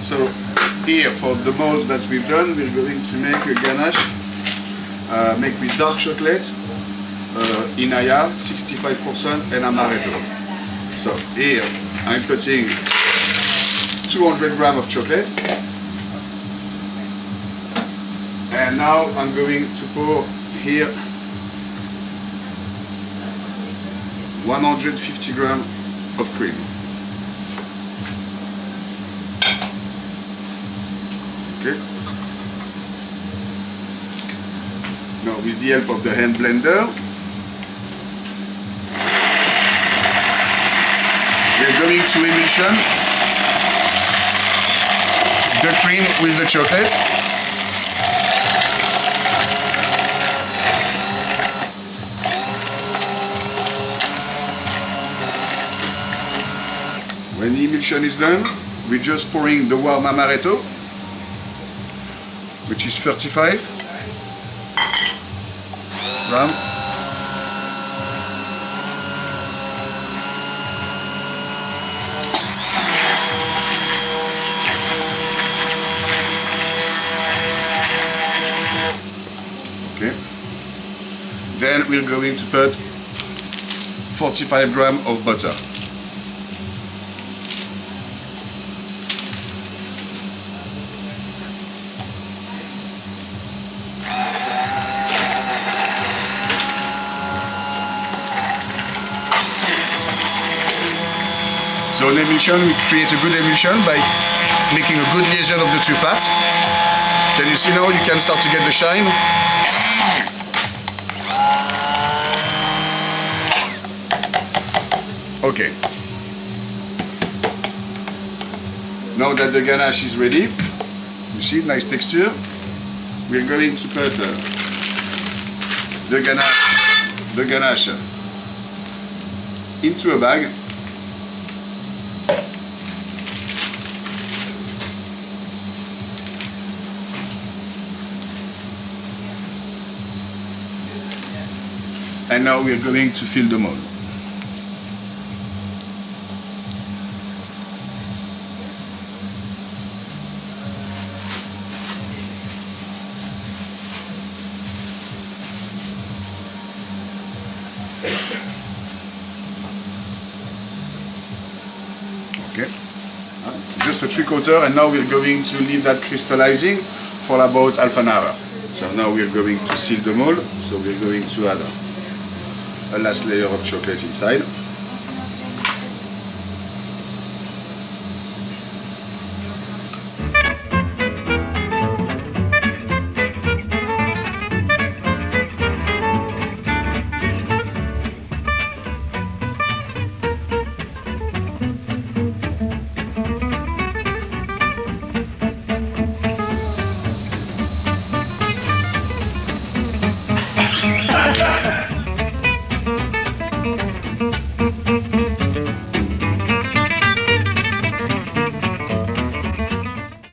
So here for the molds that we've done, we're going to make a ganache, make with dark chocolate, Inaya 65% and Amaretto. So here I'm putting 200 grams of chocolate, and now I'm going to pour here 150 grams of cream. Okay. Now with the help of the hand blender, we're going to emulsion the cream with the chocolate. When the emulsion is done, we're just pouring the warm Amaretto, which is 35 grams. Okay. Then we're going to put 45 grams of butter. So an emulsion, we create a good emulsion by making a good liaison of the two fats. Can you see now you can start to get the shine? Okay. Now that the ganache is ready, you see, nice texture. We're going to put the ganache into a bag. And now we are going to fill the mold. Okay, just a 3/4, and now we're going to leave that crystallizing for about half an hour. So now we're going to seal the mold, so we're going to add a last layer of chocolate inside.